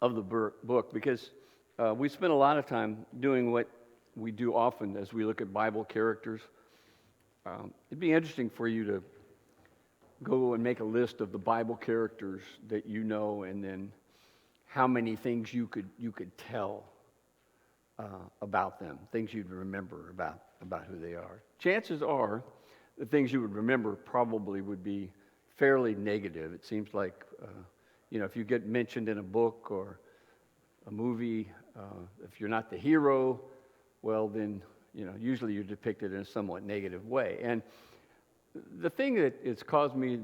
of the book because we spend a lot of time doing what we do often as we look at Bible characters. It'd be interesting for you to go and make a list of the Bible characters that you know, and then how many things you could tell about them, things you'd remember about who they are. Chances are the things you would remember probably would be fairly negative. It seems like, if you get mentioned in a book or a movie, if you're not the hero, well then, usually you're depicted in a somewhat negative way. And the thing that it's caused me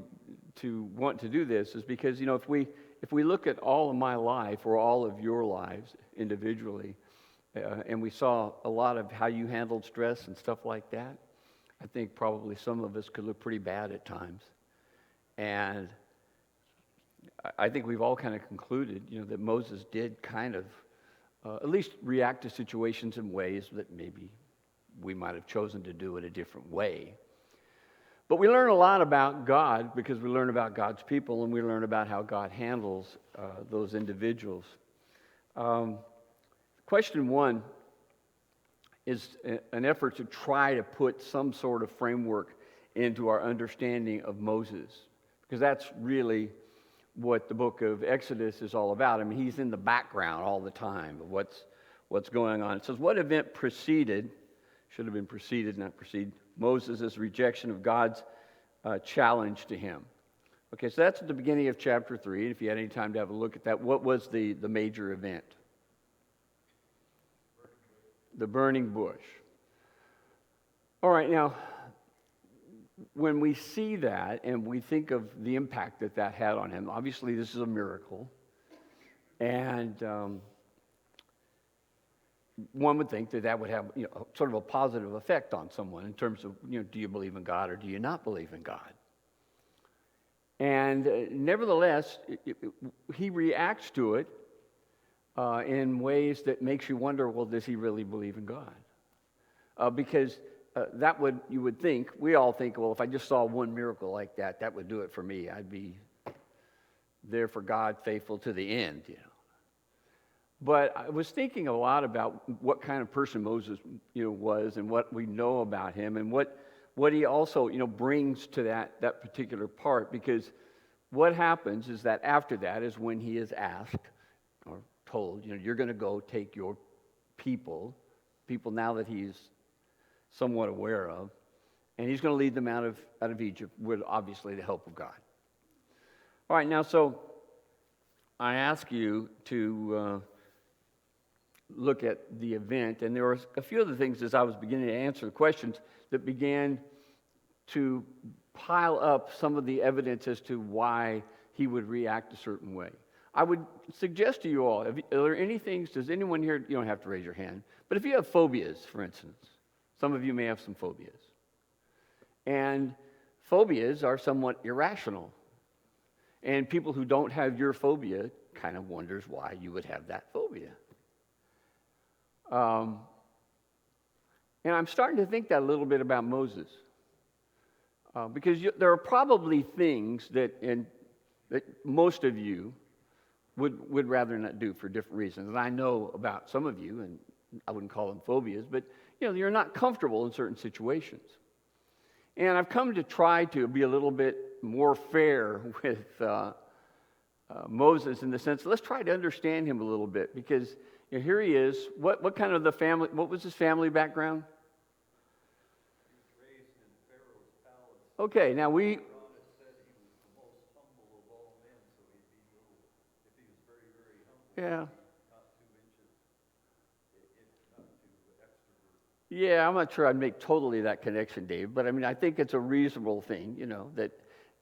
to want to do this is because, if we look at all of my life or all of your lives individually, and we saw a lot of how you handled stress and stuff like that, I think probably some of us could look pretty bad at times. And I think we've all kind of concluded, that Moses did kind of at least react to situations in ways that maybe we might have chosen to do in a different way. But we learn a lot about God because we learn about God's people, and we learn about how God handles those individuals. Question one is an effort to try to put some sort of framework into our understanding of Moses, because that's really what the book of Exodus is all about. I mean, he's in the background all the time of what's going on. It says, what event preceded, should have been preceded, not precede, Moses' rejection of God's challenge to him. Okay, so that's at the beginning of chapter 3. And if you had any time to have a look at that, what was the major event? The burning bush. All right, now, when we see that and we think of the impact that had on him, obviously this is a miracle. And one would think that would have sort of a positive effect on someone in terms of, do you believe in God or do you not believe in God? And nevertheless, he reacts to it in ways that makes you wonder, well, does he really believe in God? Because you would think, we all think, well, if I just saw one miracle like that, that would do it for me. I'd be there for God, faithful to the end, But I was thinking a lot about what kind of person Moses, was, and what we know about him, and what he also, brings to that particular part. Because what happens is that after that is when he is asked or told, you're going to go take your people now that he's somewhat aware of, and he's going to lead them out of Egypt with obviously the help of God. All right, now so I ask you to look at the event, and there were a few other things as I was beginning to answer the questions that began to pile up some of the evidence as to why he would react a certain way. I would suggest to you all, are there any things, does anyone here, you don't have to raise your hand, but if you have phobias, for instance, some of you may have some phobias. And phobias are somewhat irrational. And people who don't have your phobia kind of wonders why you would have that phobia. And I'm starting to think that a little bit about Moses. Because there are probably things that most of you would rather not do for different reasons. And I know about some of you, and I wouldn't call them phobias, but you're not comfortable in certain situations. And I've come to try to be a little bit more fair with Moses in the sense, let's try to understand him a little bit, because here he is. What kind of what was his family background? He was raised in Pharaoh's palace. Okay, now It said he was the most humble of all men, so he'd be if he was very, very humble, yeah. not 2 inches, not too extrovert. Yeah, I'm not sure I'd make totally that connection, Dave, but I think it's a reasonable thing, that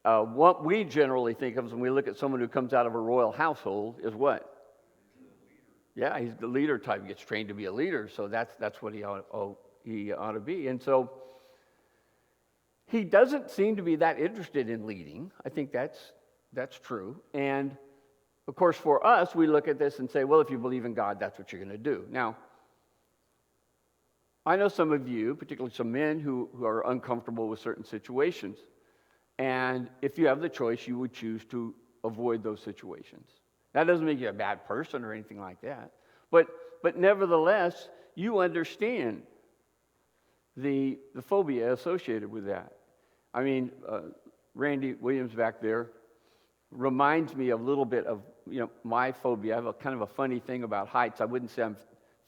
what we generally think of when we look at someone who comes out of a royal household is what? He's a leader. Yeah, he's the leader type. He gets trained to be a leader, so that's what he ought to be. And so he doesn't seem to be that interested in leading. I think that's true. And of course, for us, we look at this and say, well, if you believe in God, that's what you're going to do. Now, I know some of you, particularly some men who are uncomfortable with certain situations. And if you have the choice, you would choose to avoid those situations. That doesn't make you a bad person or anything like that. But nevertheless, you understand the phobia associated with that. I mean, Randy Williams back there reminds me a little bit of, my phobia. I have a kind of a funny thing about heights. I wouldn't say I'm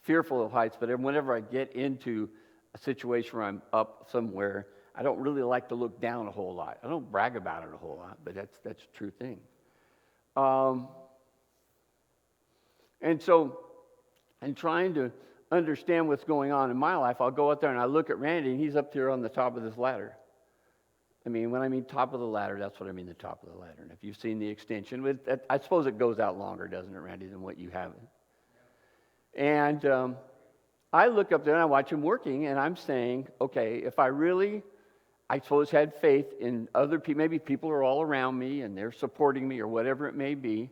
fearful of heights, but whenever I get into a situation where I'm up somewhere, I don't really like to look down a whole lot. I don't brag about it a whole lot, but that's a true thing. And so, in trying to understand what's going on in my life, I'll go out there and I look at Randy, and he's up here on the top of this ladder. I mean, when I mean top of the ladder, that's what I mean, the top of the ladder. And if you've seen the extension, I suppose it goes out longer, doesn't it, Randy, than what you have. And I look up there and I watch him working, and I'm saying, okay, if I really, I suppose, had faith in other people, maybe people are all around me and they're supporting me or whatever it may be,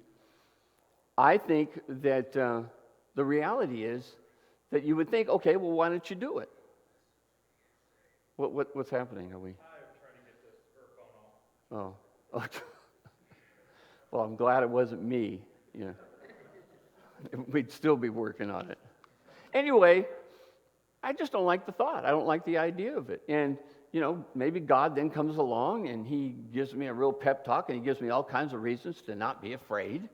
I think that the reality is that you would think, okay, well, why don't you do it? What's happening? Are we? Oh. Well, I'm glad it wasn't me. We'd still be working on it. Anyway, I just don't like the thought. I don't like the idea of it. And, maybe God then comes along and he gives me a real pep talk and he gives me all kinds of reasons to not be afraid.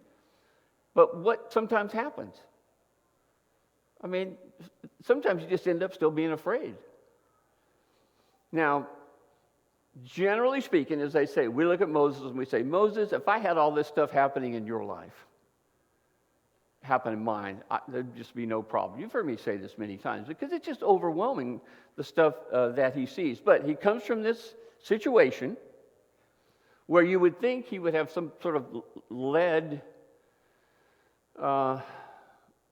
But what sometimes happens? I mean, sometimes you just end up still being afraid. Now, generally speaking, as they say, we look at Moses and we say, Moses, if I had all this stuff happening in your life, happen in mine, there'd just be no problem. You've heard me say this many times because it's just overwhelming, the stuff that he sees. But he comes from this situation where you would think he would have some sort of led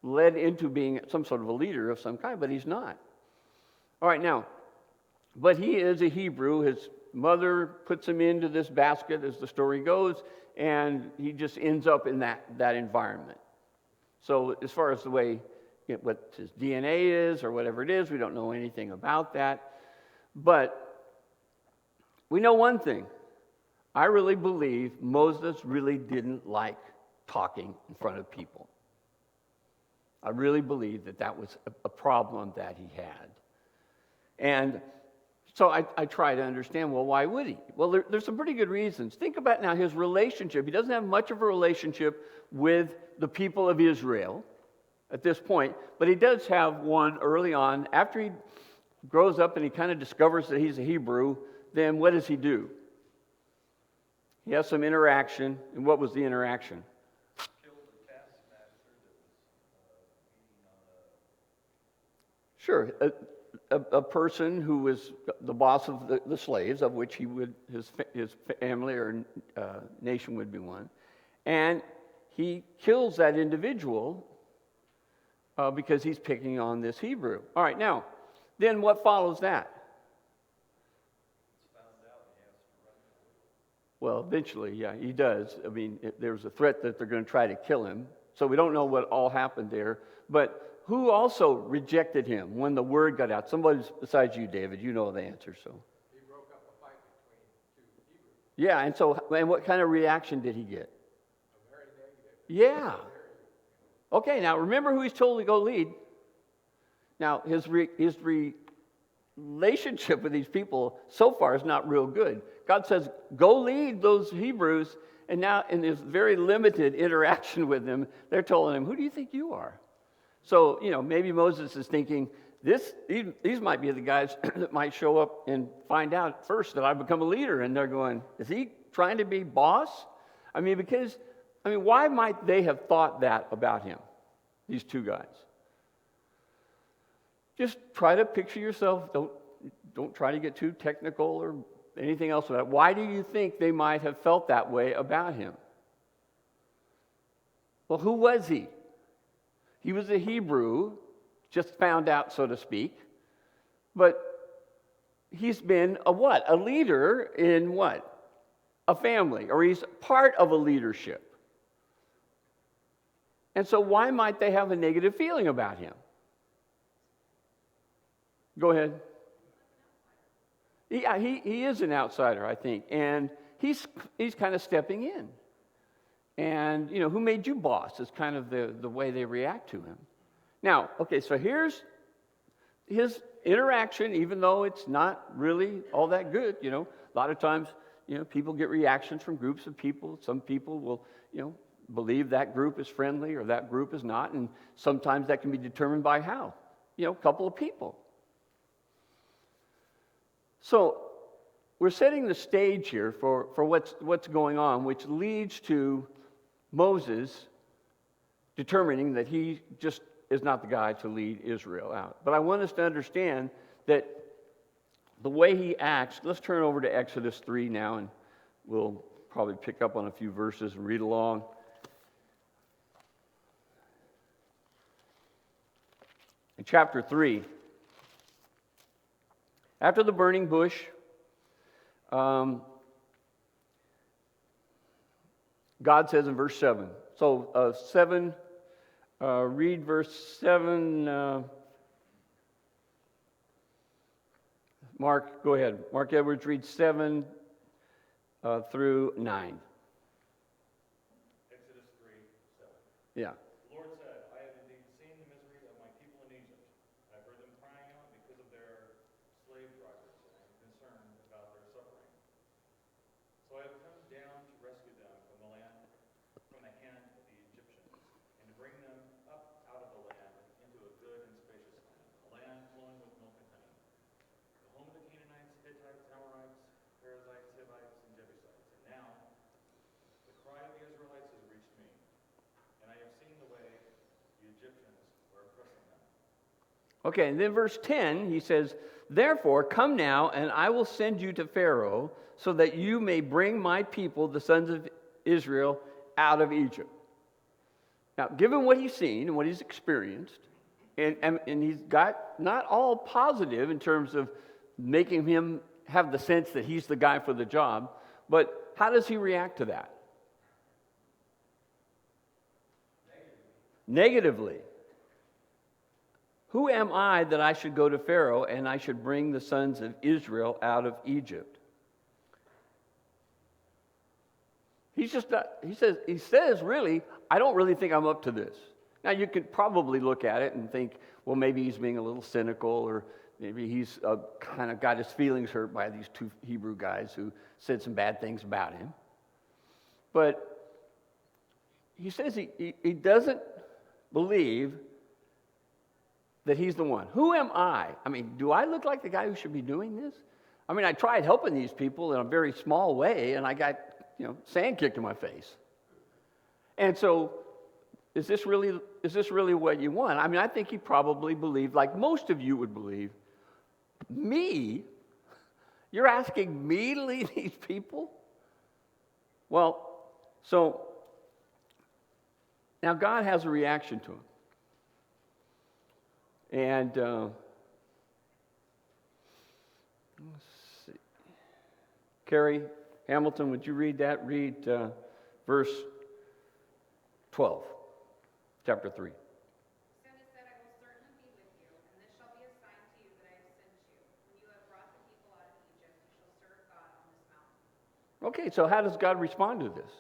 into being some sort of a leader of some kind, but he's not. All right, now, but he is a Hebrew. His mother puts him into this basket, as the story goes, and he just ends up in that environment. So as far as the way, what his DNA is or whatever it is, we don't know anything about that. But we know one thing. I really believe Moses really didn't like talking in front of people. I really believe that was a problem that he had. And so I try to understand, well, why would he? Well, there's some pretty good reasons. Think about now his relationship. He doesn't have much of a relationship with the people of Israel at this point, but he does have one early on. After he grows up and he kind of discovers that he's a Hebrew, then what does he do? He has some interaction, and what was the interaction? Killed the taskmaster that was Sure, a person who was the boss of the slaves, of which his family or nation would be one, and he kills that individual because he's picking on this Hebrew. All right, now, then what follows that? it's found out and he has to run for it. Well, eventually, yeah, he does. I mean, there's a threat that they're going to try to kill him, so we don't know what all happened there, but who also rejected him when the word got out? Somebody besides you, David. You know the answer, so. He broke up a fight between two Hebrews. Yeah, and what kind of reaction did he get? A very negative. Yeah. Okay, now remember who he's told to go lead. Now, his relationship with these people so far is not real good. God says, go lead those Hebrews, and now in this very limited interaction with them, they're telling him, who do you think you are? So, maybe Moses is thinking, these might be the guys that might show up and find out first that I've become a leader. And they're going, is he trying to be boss? Why might they have thought that about him, these two guys? Just try to picture yourself. Don't try to get too technical or anything else about it. Why do you think they might have felt that way about him? Well, who was he? He was a Hebrew, just found out, so to speak. But he's been a what? A leader in what? A family, or he's part of a leadership. And so why might they have a negative feeling about him? Go ahead. Yeah, he is an outsider, I think. And he's kind of stepping in. And, who made you boss is kind of the way they react to him. Now, okay, so here's his interaction, even though it's not really all that good. A lot of times, people get reactions from groups of people. Some people will, believe that group is friendly or that group is not. And sometimes that can be determined by how? A couple of people. So we're setting the stage here for what's going on, which leads to Moses determining that he just is not the guy to lead Israel out. But I want us to understand that the way he acts, let's turn over to Exodus 3 now, and we'll probably pick up on a few verses and read along. In chapter 3, after the burning bush, God says in verse 7. So 7, read verse 7. Mark, go ahead. Mark Edwards, read 7 through 9. Exodus 3:7. Yeah. The Lord said, I have indeed seen the misery of my people in Egypt. I have heard them crying out because of their slave drivers, and I am concerned about their suffering. So I have come down to rescue them from the hand of the Egyptians, and to bring them up out of the land into a good and spacious land, a land flowing with milk and honey, the home of the Canaanites, Hittites, Amorites, Perizzites, Hivites, and Jebusites. And now the cry of the Israelites has reached me, and I have seen the way the Egyptians were oppressing them. Okay, and then verse 10, he says, therefore, come now, and I will send you to Pharaoh, so that you may bring my people, the sons of Israel, out of Egypt. Now, given what he's seen and what he's experienced, and he's got not all positive in terms of making him have the sense that he's the guy for the job, but how does he react to that? Negatively. Who am I that I should go to Pharaoh and I should bring the sons of Israel out of Egypt? He says, really, I don't really think I'm up to this. Now, you could probably look at it and think, well, maybe he's being a little cynical, or maybe he's kind of got his feelings hurt by these two Hebrew guys who said some bad things about him. But he says he doesn't believe that he's the one. Who am I? I mean, do I look like the guy who should be doing this? I mean, I tried helping these people in a very small way, and I got, sand kicked in my face. And so, is this really what you want? I mean, I think he probably believed, like most of you would believe, me? You're asking me to lead these people? Well, so now God has a reaction to him. And let's see. Carrie Hamilton, would you read that? Read verse 12, chapter 3. Then it said, I will certainly be with you, and this shall be a sign to you that I have sent you. When you have brought the people out of Egypt, you shall serve God on this mountain. Okay, so how does God respond to this?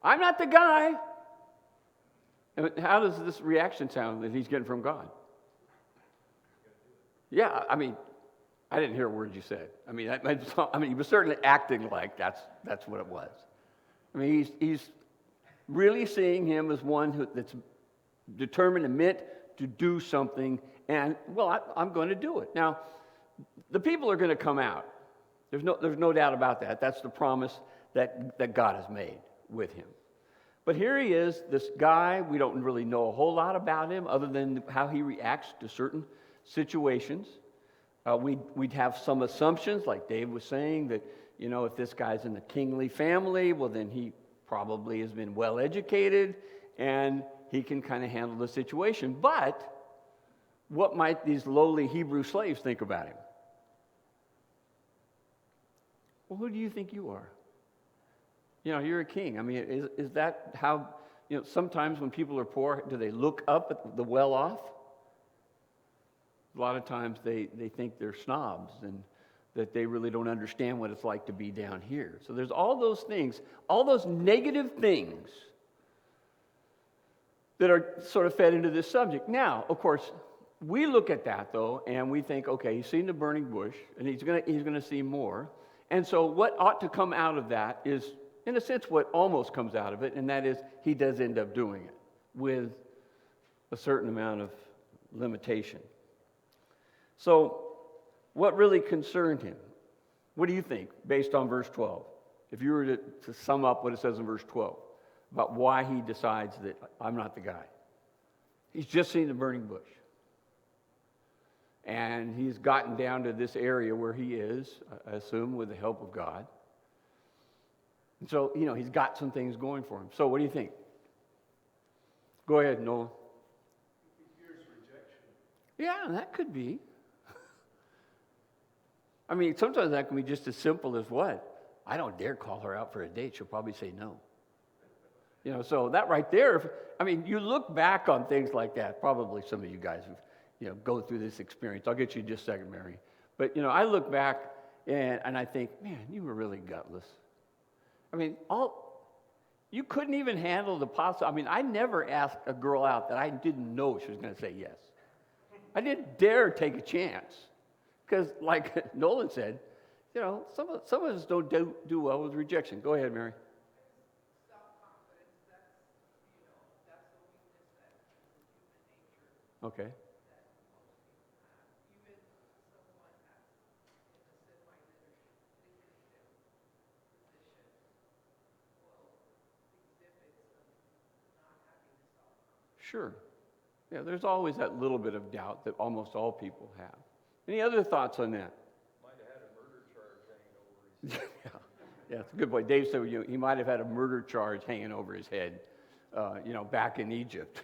I'm not the guy. And how does this reaction sound that he's getting from God? Yeah, I mean, I didn't hear a word you said. I mean, he was certainly acting like that's what it was. I mean, he's really seeing him as one that's determined and meant to do something, and, well, I'm going to do it. Now, the people are going to come out. There's no doubt about that. That's the promise that God has made with him. But here he is, this guy, we don't really know a whole lot about him other than how he reacts to certain situations. We'd have some assumptions, like Dave was saying, that, if this guy's in the kingly family, well, then he probably has been well educated and he can kind of handle the situation. But what might these lowly Hebrew slaves think about him? Well, who do you think you are? You're a king. I mean, is that how, sometimes when people are poor, do they look up at the well-off? A lot of times they think they're snobs and that they really don't understand what it's like to be down here. So there's all those things, all those negative things that are sort of fed into this subject. Now, of course, we look at that, though, and we think, okay, he's seen the burning bush, and he's gonna see more. And so what ought to come out of that is, in a sense, what almost comes out of it, and that is he does end up doing it with a certain amount of limitation. So what really concerned him? What do you think, based on verse 12? If you were to sum up what it says in verse 12, about why he decides that I'm not the guy. He's just seen the burning bush. And he's gotten down to this area where he is, I assume, with the help of God. And so, he's got some things going for him. So what do you think? Go ahead, Noel. He fears rejection. Yeah, that could be. I mean, sometimes that can be just as simple as what? I don't dare call her out for a date. She'll probably say no. So that right there, you look back on things like that. Probably some of you guys have, go through this experience. I'll get you in just a second, Mary. But, I look back and I think, man, you were really gutless. You couldn't even handle the possibility. I never asked a girl out that I didn't know she was going to say yes. I didn't dare take a chance. Because, like Nolan said, some of us don't do well with rejection. Go ahead, Mary. Self-confidence, that's a weakness that is human nature Okay. that most people have. Even someone that's in a semi-leadership position will exhibit some not having the self-confidence. Sure. Yeah, there's always that little bit of doubt that almost all people have. Any other thoughts on that? Might have had a murder charge hanging over his head. Yeah, it's a good point. Dave said he might have had a murder charge hanging over his head, back in Egypt.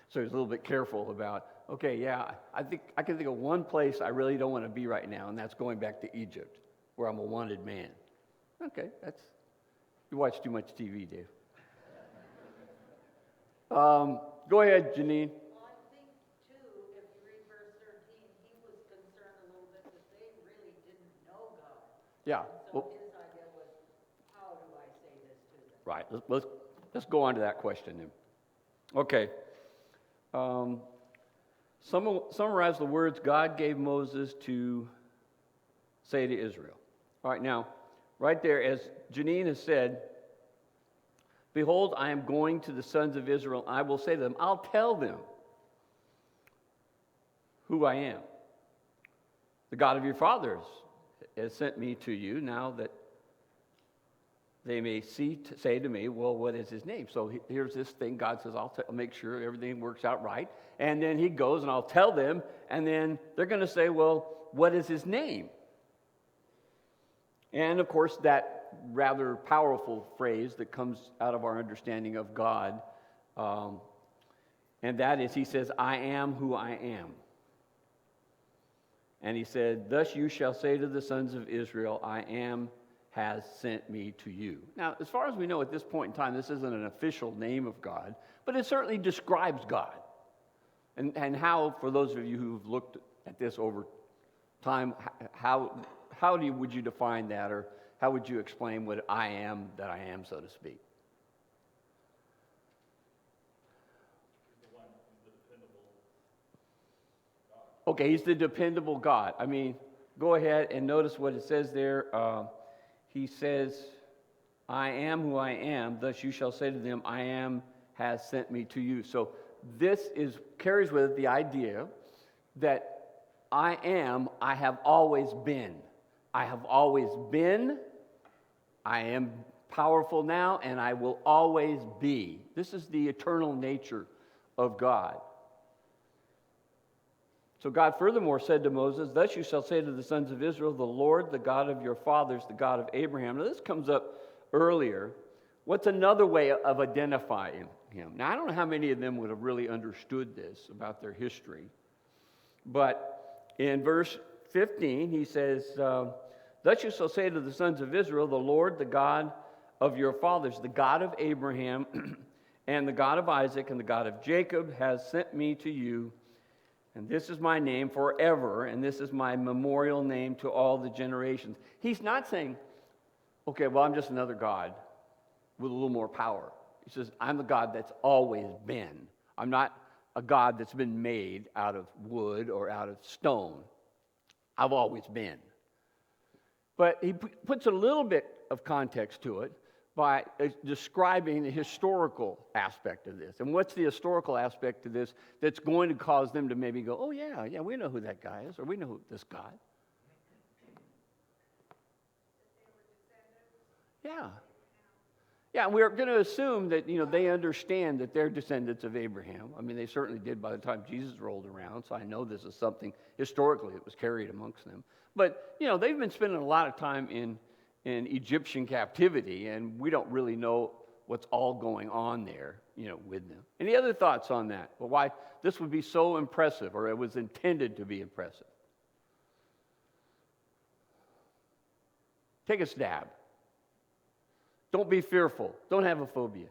So he's a little bit careful about, okay, yeah, I can think of one place I really don't want to be right now, and that's going back to Egypt, where I'm a wanted man. Okay, you watch too much TV, Dave. Go ahead, Janine. Well, I think, too, if you read verse 13, he was concerned a little bit that they really didn't know God. Yeah. So Well, his idea was, how do I say this to them? right. Let's go on to that question then. Okay. Summarize the words God gave Moses to say to Israel. All right. Now, right there, as Janine has said, behold, I am going to the sons of Israel. I will say to them, I'll tell them who I am. The God of your fathers has sent me to you, now that they may say to me, well, what is his name? So here's this thing. God says, I'll make sure everything works out right. And then he goes and I'll tell them. And then they're going to say, well, what is his name? And of course, that rather powerful phrase that comes out of our understanding of God, and that is, he says, I am who I am. And he said, thus you shall say to the sons of Israel, I am has sent me to you. Now, as far as we know at this point in time, this isn't an official name of God, but it certainly describes God. And how, for those of you who've looked at this over time, how would you define that, or how would you explain what I am that I am, so to speak? Okay, he's the dependable God. Go ahead and notice what it says there. He says, I am who I am, thus you shall say to them, I am has sent me to you. So this carries with it the idea that I am, I have always been. I have always been, I am powerful now, and I will always be. This is the eternal nature of God. So God furthermore said to Moses, thus you shall say to the sons of Israel, the Lord, the God of your fathers, the God of Abraham. Now this comes up earlier. What's another way of identifying him? Now I don't know how many of them would have really understood this about their history. But in verse 15, he says, thus you shall say to the sons of Israel, the Lord, the God of your fathers, the God of Abraham, and the God of Isaac, and the God of Jacob, has sent me to you. And this is my name forever, and this is my memorial name to all the generations. He's not saying, okay, well, I'm just another God with a little more power. He says, I'm the God that's always been. I'm not a God that's been made out of wood or out of stone. I've always been. But he puts a little bit of context to it by describing the historical aspect of this. And what's the historical aspect of this that's going to cause them to maybe go, oh, yeah, we know who that guy is, or we know who this God. Yeah. Yeah, and we're going to assume that, they understand that they're descendants of Abraham. I mean, they certainly did by the time Jesus rolled around, so I know this is something historically that was carried amongst them. But, they've been spending a lot of time in Egyptian captivity, and we don't really know what's all going on there, with them. Any other thoughts on that? Well, why this would be so impressive, or it was intended to be impressive? Take a stab. Don't be fearful. Don't have a phobia.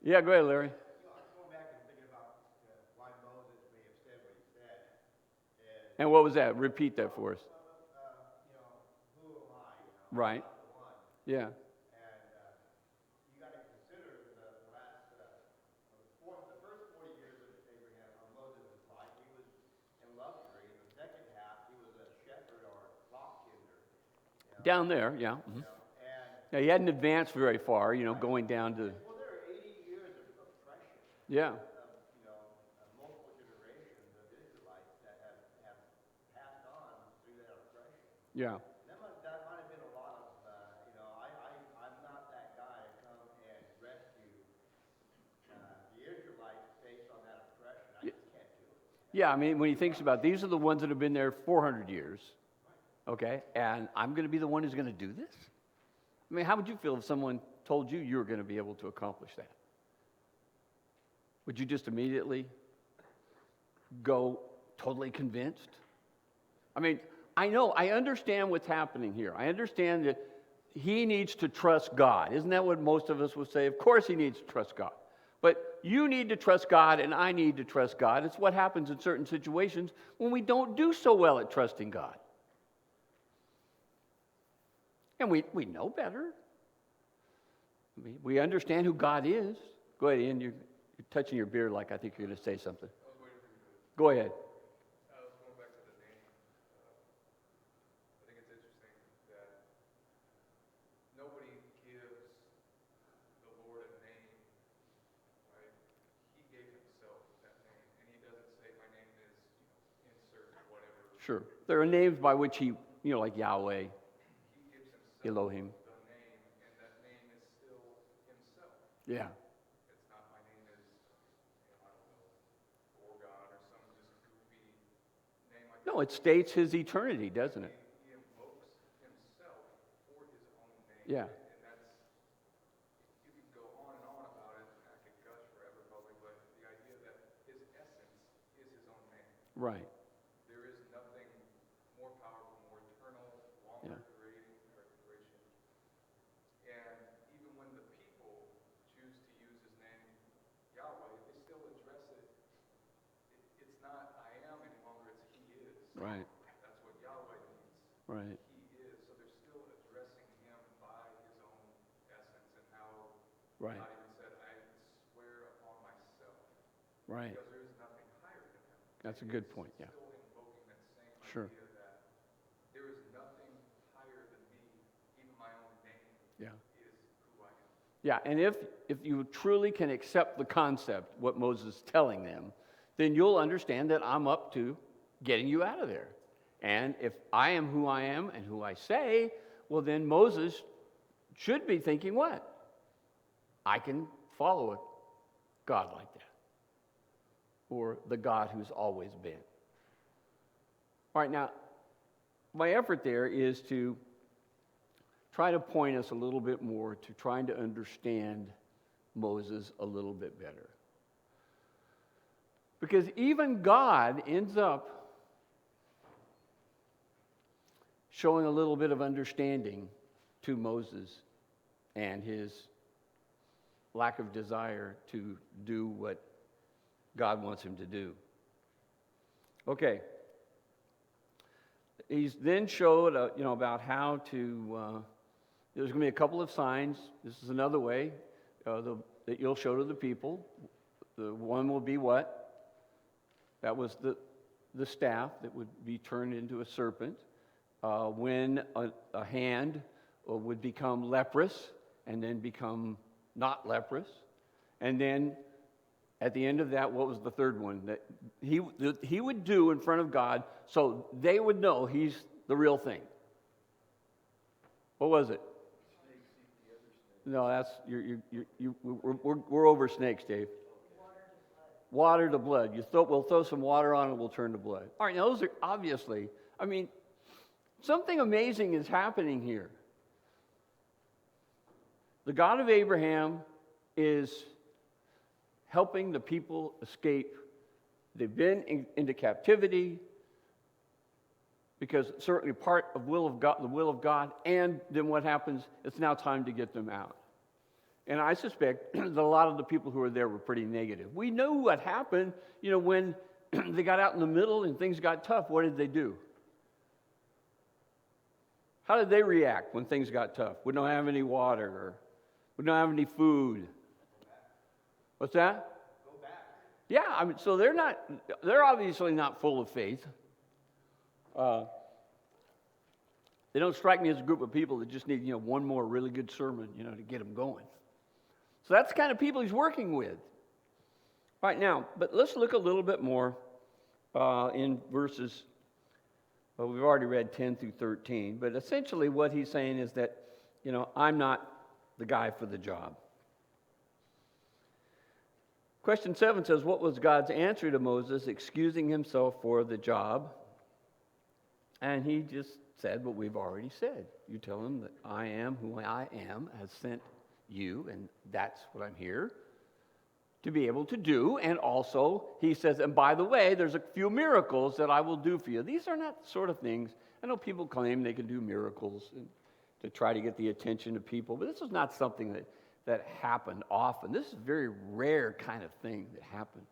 Yeah, go ahead, Larry. I was going back and thinking about why Moses may have said what he said. And what was that? Repeat that for us. Who am I? Right. I'm not the one. Yeah. And you got to consider the first 40 years of Moses' life, he was in luxury. In the second half, he was a shepherd or flock tender. Down there, yeah. Mm-hmm. Yeah, he hadn't advanced very far, going down to. Well, there are 80 years of oppression. Yeah. Multiple generations of Israelites that have passed on through that oppression. Yeah. That might have been a lot of, I'm not that guy to come and rescue the Israelites based on that oppression. I just can't do it. Yeah, I mean, when he thinks about it, these are the ones that have been there 400 years, okay? And I'm going to be the one who's going to do this? I mean, how would you feel if someone told you you were going to be able to accomplish that? Would you just immediately go totally convinced? I mean, I understand what's happening here. I understand that he needs to trust God. Isn't that what most of us would say? Of course he needs to trust God. But you need to trust God and I need to trust God. It's what happens in certain situations when we don't do so well at trusting God. And we know better. We understand who God is. Go ahead, Ian. You're touching your beard like I think you're going to say something. I was waiting for you to. Go ahead. I was going back to the name. I think it's interesting that nobody gives the Lord a name, right? He gave himself that name, and he doesn't say, my name is, insert whatever. Sure. There are names by which he, like Yahweh, He gives himself Elohim. the name, and that name is still himself. Yeah. It's not my name is, I don't know, Gorgon or some just goofy name like No, it states his eternity, doesn't it? He invokes himself for his own name. Yeah. And that's, you could go on and on about it, and I could gush forever probably, but the idea that his essence is his own name. Right. There is nothing more powerful, more eternal, longer duration. And even when the people choose to use his name, Yahweh, they still address it. It's not I am any longer, it's he is. Right. That's what Yahweh means. Right. He is. So they're still addressing him by his own essence and how Right. God even said, I swear upon myself. Right. Because there is nothing higher than him. That's a good point, yeah. Still invoking that same Sure. idea that there is nothing higher than me, even my own name Yeah. is who I am. Yeah, and if you truly can accept the concept, what Moses is telling them, then you'll understand that I'm up to getting you out of there. And if I am who I am and who I say, well, then Moses should be thinking what? I can follow a God like that. Or the God who's always been. All right, now, my effort there is to try to point us a little bit more to trying to understand Moses a little bit better. Because even God ends up showing a little bit of understanding to Moses and his lack of desire to do what God wants him to do. Okay. He's then showed, about how to. There's going to be a couple of signs. This is another way that you'll show to the people. The one will be what? That was the staff that would be turned into a serpent. When a hand would become leprous and then become not leprous. And then at the end of that, what was the third one? That he would do in front of God so they would know he's the real thing. What was it? No, that's we're over snakes, Dave. Water to blood. We'll throw some water on it, we'll turn to blood. All right, now those are obviously, something amazing is happening here. The God of Abraham is helping the people escape. They've been into captivity because certainly part of the will of God, and then what happens, it's now time to get them out. And I suspect that a lot of the people who were there were pretty negative. We know what happened, when they got out in the middle and things got tough. What did they do? How did they react when things got tough? We don't have any water, or we don't have any food. What's that? Go back. Yeah, so they're obviously not full of faith. They don't strike me as a group of people that just need, one more really good sermon, to get them going. So that's the kind of people he's working with. Right now, but let's look a little bit more in verses, we've already read 10 through 13, but essentially what he's saying is that, I'm not the guy for the job. Question 7 says, what was God's answer to Moses excusing himself for the job? And he just said what we've already said. You tell him that I am who I am has sent you, and that's what I'm here to be able to do. And also, he says, and by the way, there's a few miracles that I will do for you. These are not the sort of things, I know people claim they can do miracles to try to get the attention of people, but this is not something that happened often. This is a very rare kind of thing that happened.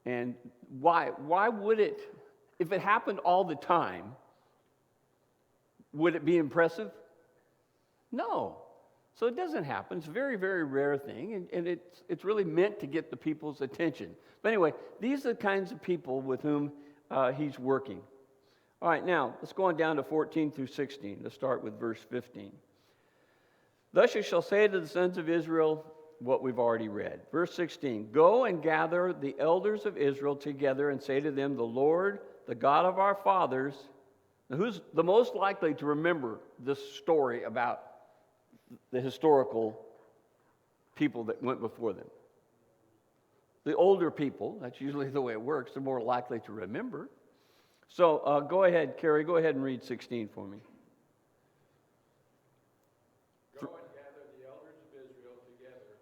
And why would it, if it happened all the time, would it be impressive? No. So it doesn't happen. It's a very, very rare thing, and it's really meant to get the people's attention. But anyway, these are the kinds of people with whom he's working. All right, now, let's go on down to 14 through 16. Let's start with verse 15. Thus you shall say to the sons of Israel what we've already read. Verse 16, go and gather the elders of Israel together and say to them, the Lord, the God of our fathers. Now, who's the most likely to remember this story about the historical people that went before them? The older people, that's usually the way it works, they're more likely to remember. So go ahead, Carrie, go ahead and read 16 for me. Go and gather the elders of Israel together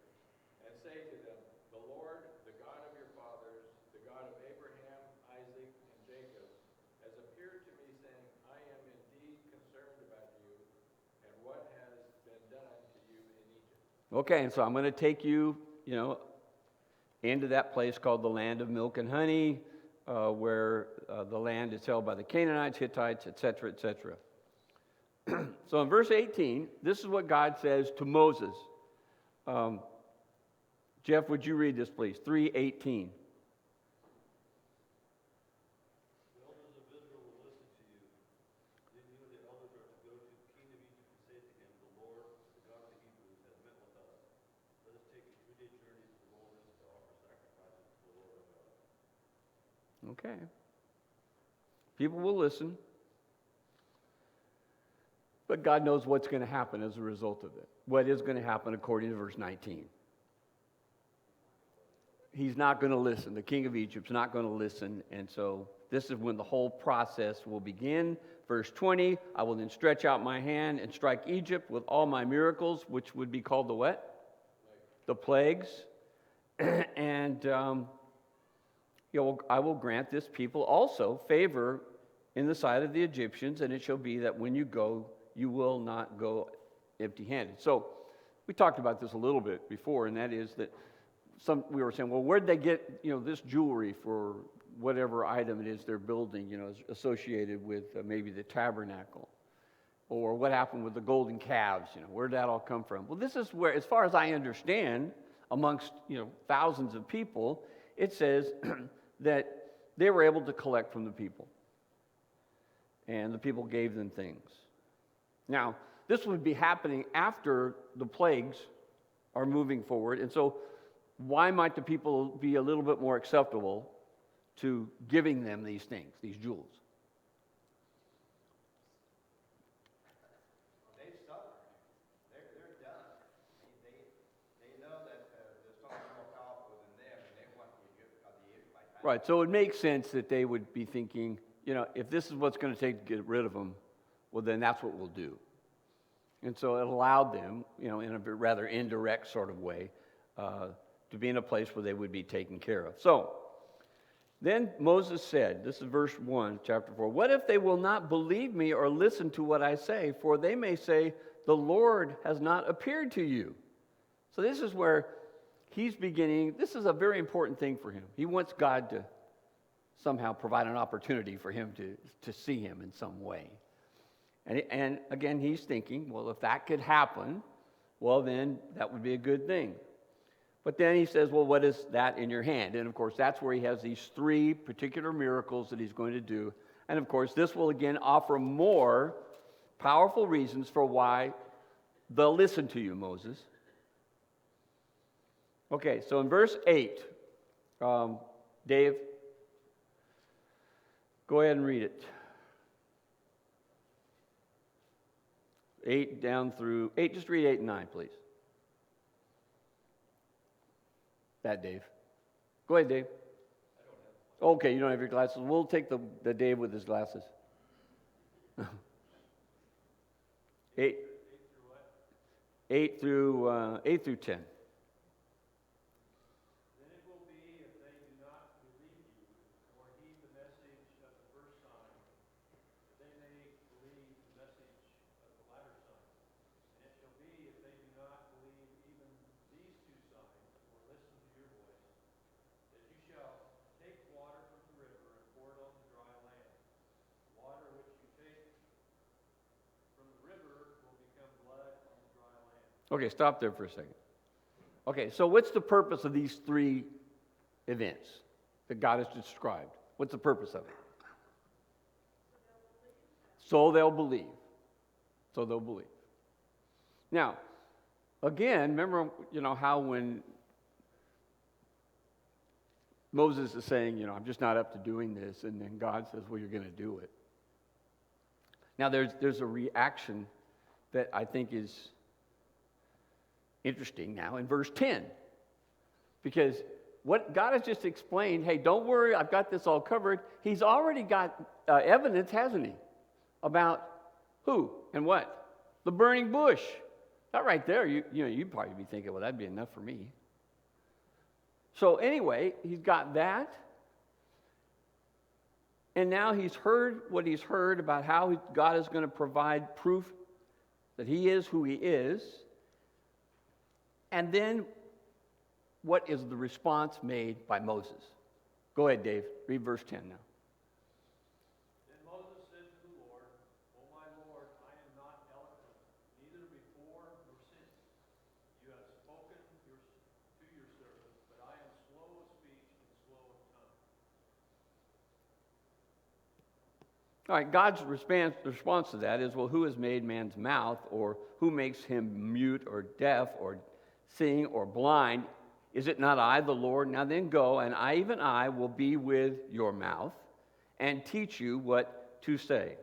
and say to them, the Lord, the God of your fathers, the God of Abraham, Isaac, and Jacob, has appeared to me saying, I am indeed concerned about you and what has been done to you in Egypt. Okay, and so I'm going to take you, into that place called the land of milk and honey, where the land is held by the Canaanites, Hittites, etc., etc. So in verse 18, this is what God says to Moses. Jeff, would you read this, please? 3:18. The elders of Israel will listen to you. Then you and the elders are to go to the king of Egypt and say to him, the Lord, the God of the Hebrews, has met with us. Let us take a 2-day journey to the wilderness to offer sacrifices to the Lord our God. Okay. People will listen. But God knows what's going to happen as a result of it. What is going to happen according to verse 19. He's not going to listen. The king of Egypt's not going to listen. And so this is when the whole process will begin. Verse 20, I will then stretch out my hand and strike Egypt with all my miracles, which would be called the what? The plagues. And I will grant this people also favor in the sight of the Egyptians, and it shall be that when you go, you will not go empty-handed. So we talked about this a little bit before, and that is that we were saying, well, where'd they get, this jewelry for whatever item it is they're building, associated with maybe the tabernacle? Or what happened with the golden calves, where'd that all come from? Well, this is where, as far as I understand, amongst, thousands of people, it says that they were able to collect from the people. And the people gave them things. Now, this would be happening after the plagues are moving forward. And so why might the people be a little bit more acceptable to giving them these things, these jewels? They suffer. They're done. They know that there's something more powerful than them, and they want to give because the Israelites. Right, so it makes sense that they would be thinking, if this is what's going to take to get rid of them, well, then that's what we'll do. And so it allowed them, in a rather indirect sort of way, to be in a place where they would be taken care of. So, then Moses said, this is verse 1, chapter 4, "What if they will not believe me or listen to what I say? For they may say, the Lord has not appeared to you." So this is where he's beginning. This is a very important thing for him. He wants God to somehow provide an opportunity for him to see him in some way. And again, he's thinking, well, if that could happen, well, then that would be a good thing. But then he says, well, what is that in your hand? And of course, that's where he has these 3 particular miracles that he's going to do. And of course, this will again offer more powerful reasons for why they'll listen to you, Moses. Okay, so in verse 8, Dave, go ahead and read it. 8 down through 8, just read 8 and 9, please. That Dave. Go ahead, Dave. Okay, you don't have your glasses. We'll take the Dave with his glasses. 8 through 10. Then it will be, if they do not believe you, or heed the message of the first sign, that they may believe the message of the latter sign. And it shall be, if they do not believe even these 2 signs, or listen to your voice, that you shall take water from the river and pour it on the dry land. Water which you take from the river will become blood on the dry land. Okay, stop there for a second. Okay, so what's the purpose of these 3 events that God has described? What's the purpose of it? So they'll believe. So they'll believe. Now, again, remember, how when Moses is saying, I'm just not up to doing this, and then God says, well, you're going to do it. Now, there's a reaction that I think is interesting now in verse 10. Because what God has just explained, hey, don't worry, I've got this all covered. He's already got evidence, hasn't he, about who and what? The burning bush. That right there, you'd probably be thinking, well, that'd be enough for me. So anyway, he's got that. And now he's heard what he's heard about how God is going to provide proof that he is who he is. And then, what is the response made by Moses? Go ahead, Dave. Read verse 10 now. Then Moses said to the Lord, O my Lord, I am not eloquent, neither before nor since. You have spoken to your servant, but I am slow of speech and slow of tongue. All right, God's response to that is, well, who has made man's mouth, or who makes him mute or deaf or seeing or blind? Is it not I, the Lord? Now then go, and even I will be with your mouth and teach you what to say.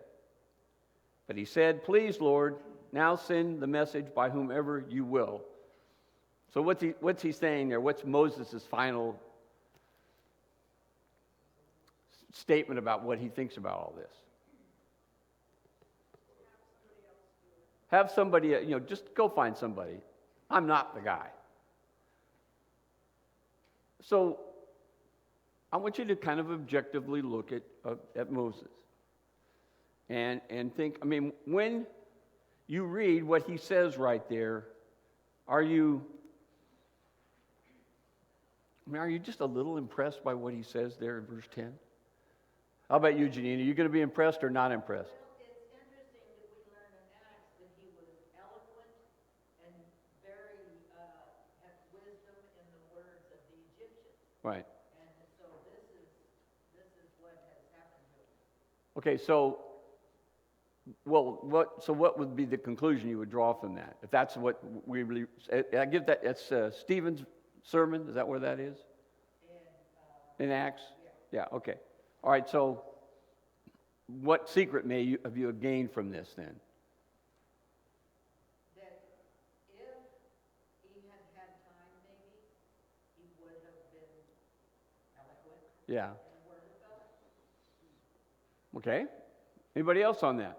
But he said, please, Lord, now send the message by whomever you will. So what's he saying there? What's Moses' final statement about what he thinks about all this? Have somebody, just go find somebody. I'm not the guy. So I want you to kind of objectively look at Moses and think, when you read what he says right there, Are you, I mean, are you just a little impressed by what he says there in verse 10? How about you, Janine? Are you going to be impressed or not impressed? Well, it's interesting that we learn in Acts that he was eloquent and very, had wisdom in the words of the Egyptians. Right. And so this is what has happened to him. Okay, so, well, what would be the conclusion you would draw from that? If that's what we really, I give that, that's Stephen's sermon, is that where that is? In Acts? Yeah, okay. All right, so what secret have you gained from this then? That if he had had time, maybe, he would have been eloquent Yeah. in the word of God. Okay. Anybody else on that?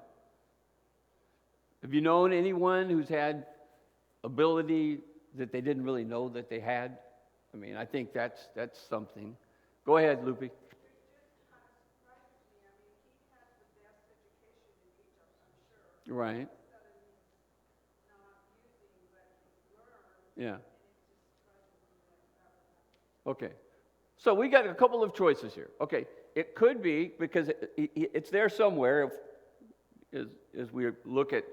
Have you known anyone who's had ability that they didn't really know that they had? I mean, I think that's something. Go ahead, Lupe. It just kind of surprises me. I mean, he had the best education in Egypt, I'm sure. Right. That he's not using, but he's learned. Yeah. And it just surprises me that would happen. Okay. So we got a couple of choices here. Okay. It could be because it's there somewhere as we look at,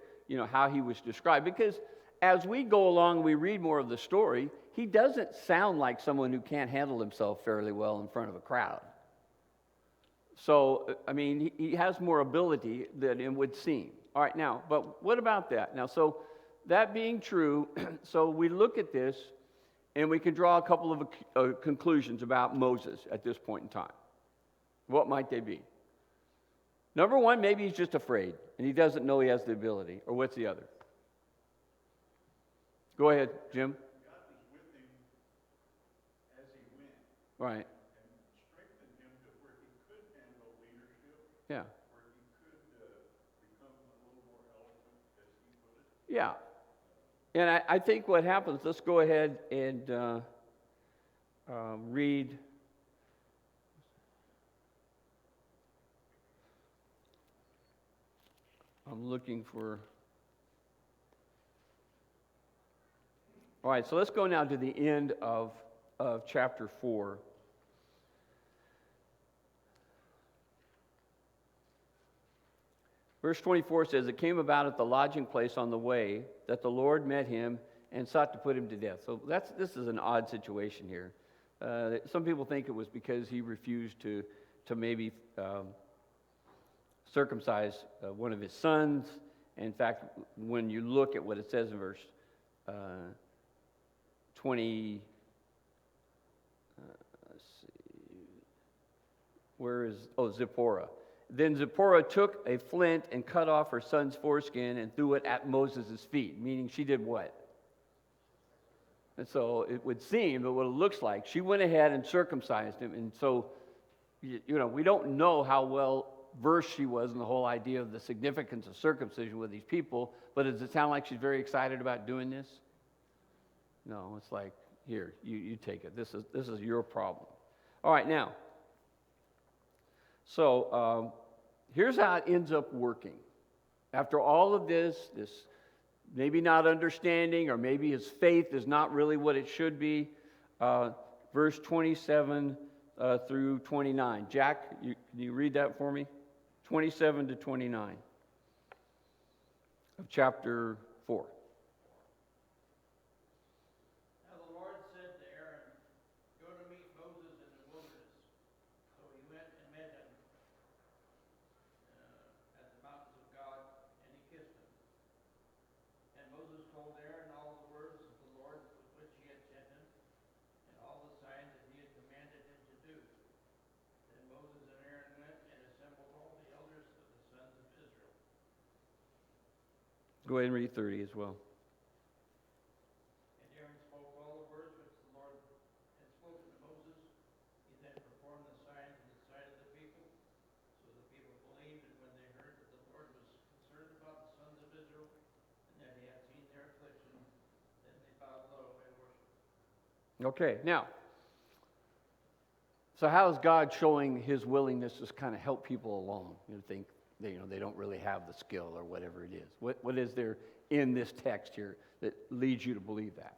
how he was described. Because as we go along, we read more of the story, he doesn't sound like someone who can't handle himself fairly well in front of a crowd. So, I mean, he has more ability than it would seem. All right, now, but what about that? Now, so that being true, so we look at this and we can draw a couple of conclusions about Moses at this point in time. What might they be? Number one, maybe he's just afraid and he doesn't know he has the ability. Or what's the other? Go ahead, Jim. God was with him as he went Right. and strengthened him to where he could handle leadership, Yeah. where he could become a little more eloquent, as he put it. Yeah. And I think what happens, let's go ahead and read. I'm looking for. All right, so let's go now to the end of chapter 4. Verse 24 says, "It came about at the lodging place on the way that the Lord met him and sought to put him to death." So this is an odd situation here. Some people think it was because he refused to maybe circumcise one of his sons. In fact, when you look at what it says in verse 20, let's see, where is, Zipporah. Then Zipporah took a flint and cut off her son's foreskin and threw it at Moses' feet, meaning she did what? And so it would seem that what it looks like, she went ahead and circumcised him. And so, we don't know how well versed she was in the whole idea of the significance of circumcision with these people, but does it sound like she's very excited about doing this? No, it's like, here, you take it. This is your problem. All right, now, so here's how it ends up working. After all of this maybe not understanding, or maybe his faith is not really what it should be, verse 27 through 29. Jack, can you read that for me? 27 to 29 of chapter 4. Now the Lord said to Aaron, "Go to meet Moses in the wilderness." So he went and met him at the mountains of God, and he kissed him. And Moses told Aaron all the words of the Lord with which he had sent him, and all the signs that he had commanded him to do. Then Moses and Aaron went and assembled all the elders of the sons of Israel. Go ahead and read 30 as well. And Aaron spoke all the words which the Lord had spoken to Moses. He then performed the signs in the sight of the people. So the people believed, and when they heard that the Lord was concerned about the sons of Israel, and that he had seen their affliction, then they bowed low and worshipped. Okay, now, so how is God showing his willingness to kind of help people along? You think they don't really have the skill or whatever it is. What is there in this text here that leads you to believe that.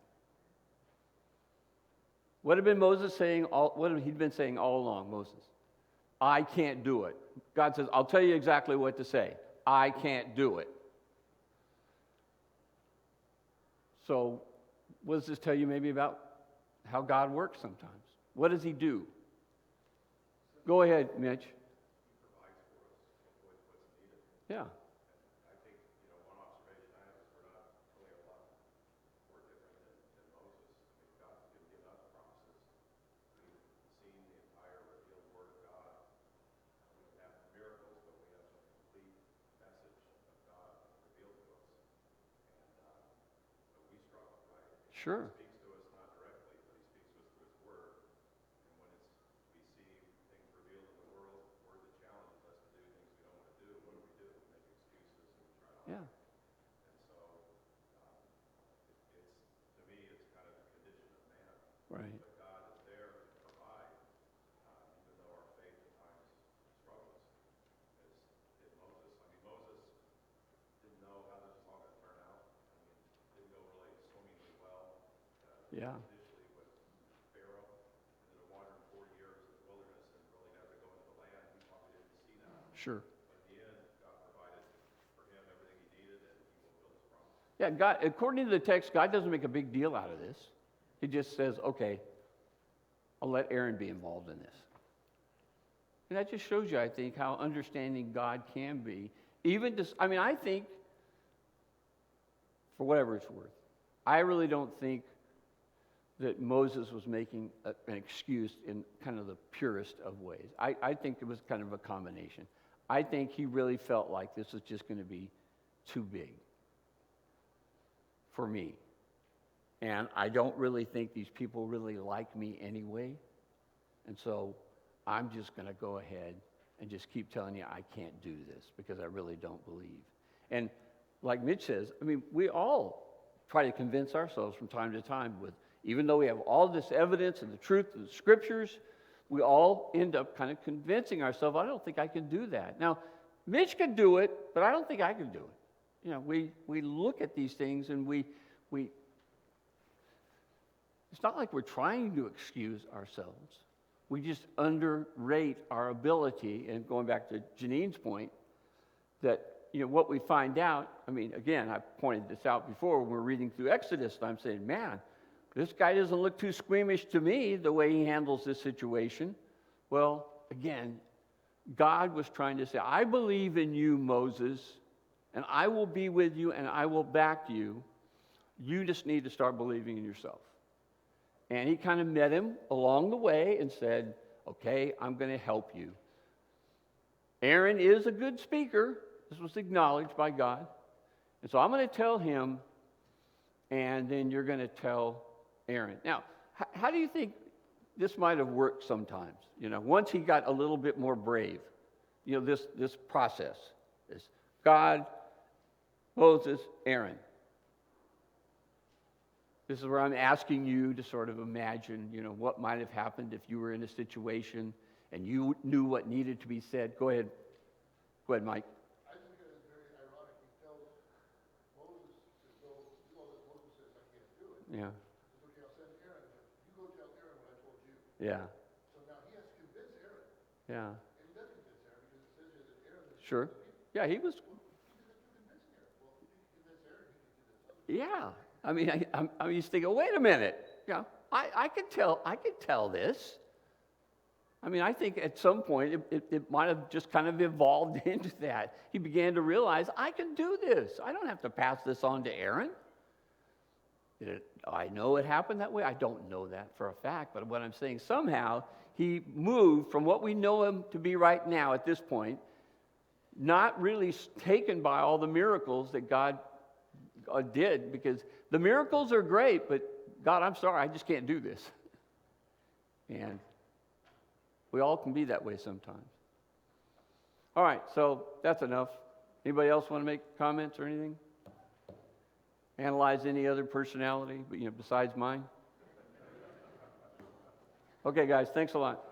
What had been Moses saying? What had he been saying all along, Moses? I can't do it. God says, I'll tell you exactly what to say. I can't do it. So, what does this tell you maybe about how God works sometimes? What does he do? Go ahead, Mitch. Provides for us what's needed. Yeah. I think, one observation I have is we're not really a lot more different than Moses. I mean, God's given us promises. We've seen the entire revealed Word of God. We don't have miracles, but we have a complete message of God revealed to us. But we struggle, right? Sure. He speaks to us not directly, but he speaks to us through his Word. And when we see things revealed in the Word that challenges us to do things we don't want to do, what do? We make excuses and we try to Yeah. And so, to me, it's kind of the condition of man. Right. But God is there to provide, even though our faith at times struggles. As did Moses. I mean, Moses didn't know how this was all going to turn out. I mean, it didn't go really swimmingly well. Yeah. Initially with Pharaoh, and then wandering 40 years in the wilderness and really never to go into the land. He probably didn't see that. Sure. But in the end, God provided for him everything he needed, and he fulfilled his promise. Yeah, God, according to the text, God doesn't make a big deal out of this. He just says, okay, I'll let Aaron be involved in this. And that just shows you, I think, how understanding God can be. I think, for whatever it's worth, I really don't think that Moses was making an excuse in kind of the purest of ways. I think it was kind of a combination. I think he really felt like this was just going to be too big for me. And I don't really think these people really like me anyway. And so I'm just going to go ahead and just keep telling you I can't do this because I really don't believe. And like Mitch says, I mean, we all try to convince ourselves from time to time even though we have all this evidence and the truth of the scriptures, we all end up kind of convincing ourselves, I don't think I can do that. Now, Mitch could do it, but I don't think I can do it. We look at these things and we it's not like we're trying to excuse ourselves. We just underrate our ability, and going back to Janine's point, that what we find out, I mean, again, I pointed this out before when we're reading through Exodus, and I'm saying, man, this guy doesn't look too squeamish to me the way he handles this situation. Well, again, God was trying to say, I believe in you, Moses, and I will be with you and I will back you. You just need to start believing in yourself. And he kind of met him along the way and said, okay, I'm going to help you. Aaron is a good speaker. This was acknowledged by God. And so I'm going to tell him, and then you're going to tell Aaron. Now, how do you think this might have worked sometimes? Once he got a little bit more brave, this process is God, Moses, Aaron. This is where I'm asking you to sort of imagine, what might have happened if you were in a situation and you knew what needed to be said. Go ahead. Go ahead, Mike. I think it is very ironic. He tells Moses to go do all that. Moses says, I can't do it. Yeah. He says, okay, I'll send Aaron. You go tell Aaron what I told you. Yeah. So now he has to convince Aaron. Yeah. And he does convince Aaron because it says here that Aaron is Sure. Yeah, he was. Well, he doesn't do convincing Aaron. Well, if he can convince Aaron, he can do this other. Yeah. I mean, I used to think, wait a minute. I could tell this. I mean, I think at some point it might have just kind of evolved into that. He began to realize, I can do this. I don't have to pass this on to Aaron. I know it happened that way. I don't know that for a fact, but what I'm saying, somehow he moved from what we know him to be right now at this point, not really taken by all the miracles that God did, because the miracles are great, but God, I'm sorry, I just can't do this. And we all can be that way sometimes. All right, so that's enough. Anybody else want to make comments or anything? Analyze any other personality, besides mine? Okay, guys, thanks a lot.